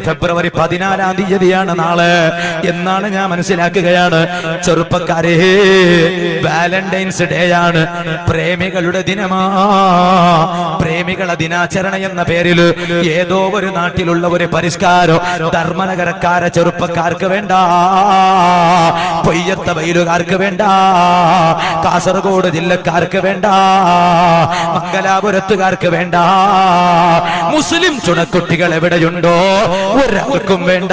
ഫെബ്രുവരി 14-ാം തീയതിയാണ് നാളെ എന്നാണ് ഞാൻ മനസ്സിലാക്കുകയാണ്. ചെറുപ്പക്കാരെ, വാലന്റൈൻസ് ഡേ ആണ്, പ്രേമികളുടെ ദിനമാ. പ്രേമികളെ ദിനാചരണ എന്ന പേരിൽ ഏതോ ഒരു നാട്ടിലുള്ള ഒരു പരിഷ്കാരം ധർമ്മനഗരക്കാരെ ചെറുപ്പക്കാർക്ക് വേണ്ട, പൊയ്യത്ത വയലുകാർക്ക് വേണ്ട, കാസർഗോഡ് ജില്ലക്കാർക്ക് വേണ്ട, മംഗലാപുരത്തുകാർക്ക് വേണ്ട, മുസ്ലിം ചുണക്കുട്ടികൾ എവിടെയുണ്ടോ ഒരാൾക്കും വേണ്ട.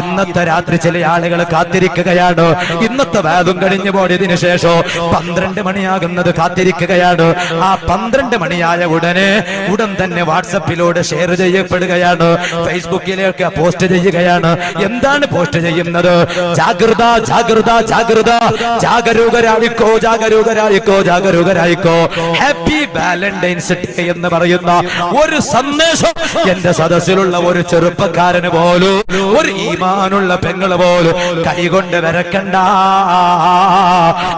ഇന്നത്തെ രാത്രി ചില ആളുകൾ കാത്തിരിക്കുകയാണ്. ഇന്നത്തെ വാദം കഴിഞ്ഞു പോയതിനു ശേഷം 12 മണിയാകുന്നത് കാത്തിരിക്കുകയാണ്. ആ 12 മണിയായ ഉടൻ തന്നെ വാട്സപ്പിലൂടെ ഷെയർ ചെയ്യപ്പെടുകയാണ്, ഫേസ്ബുക്കിലേക്ക് പോസ്റ്റ് ചെയ്യുകയാണ്. എന്താണ് പോസ്റ്റ് ചെയ്യുന്നത്? ജാഗ്രത, ജാഗ്രത, ജാഗ്രത, ജാഗരൂകരായിക്കോ, ജാഗരൂകരായിക്കോ, ജാഗരൂകരായിക്കോ, ഹാപ്പി വാലന്റൈൻസ് ഡേ എന്ന് പറയുന്ന ഒരു സന്ദേശം എന്റെ സദസ്സിലുള്ള ഒരു ചെറുപ്പക്കാരന് പോലും, ഒരു ഈമാനുള്ള പെങ്ങള് പോലും കൈകൊണ്ട് വരക്കണ്ട.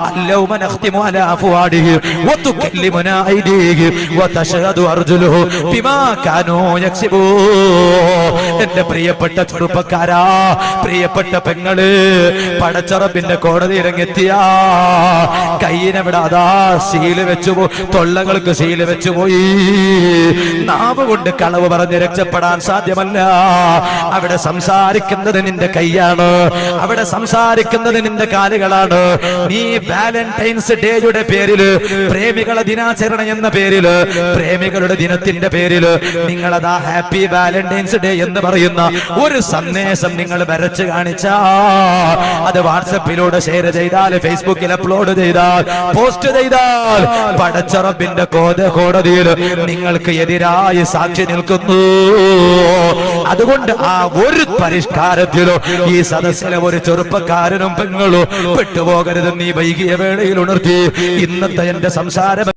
അല്ലൗമ നഖ്തിമു അലാ അഫ്വാദിഹിം വതുകല്ലിമുനാ ഐദീഹിം വതശഹദു അർജുലുഹും ബിമാ കാനൂ യക്സിബൂൻ. എന്റെ പ്രിയപ്പെട്ട ചെറുപ്പക്കാരാ, പ്രിയപ്പെട്ട പെങ്ങള്, പടച്ചറബിന്റെ കോടതിയിലെത്തിയ കയ്യിനെവിടെ അതാ ശീല വെച്ചു, തൊള്ളകൾക്ക് ശീല വെച്ചു പോയി. നാവ് കൊണ്ട് കളവ് പറഞ്ഞ് രക്ഷപ്പെടാൻ സാധ്യമല്ല. അവിടെ സംസാരിക്കുന്നത് നിന്റെ കൈയാണ്, അവിടെ സംസാരിക്കുന്നത് നിന്റെ കാലുകളാണ്. നീ വാലന്റൈൻസ് ഡേയുടെ പേരില്, പ്രേമികളെ ദിനാചരണ എന്ന പേരില്, പ്രേമികളുടെ ദിനത്തിന്റെ പേരില് നിങ്ങളതാ ഹാപ്പി വാലന്റൈൻസ് ഡേ എന്ന് പറയുന്ന ഒരു സന്ദേശം നിങ്ങൾ വരച്ച് കാണിച്ചാ, അത് വാട്സപ്പിലൂടെ ഷെയർ ചെയ്താൽ, ഫേസ്ബുക്കിൽ അപ്ലോഡ് ചെയ്താൽ, പോസ്റ്റ് ചെയ്താൽ, പടച്ചറബിന്റെ കോടതിയിൽ നിങ്ങൾക്ക് എതിരായി സാക്ഷി നിൽക്കുന്നു. അതുകൊണ്ട് ആ ഒരു പരിഷ്കാരത്തിലോ ഈ സദസ്സിലെ ഒരു ചെറുപ്പക്കാരനും പെങ്ങളും പെട്ടുപോകരുത്. നീ വൈകിയ വേളയിൽ ഉണർത്തി ഇന്നത്തെ എന്റെ സംസാരം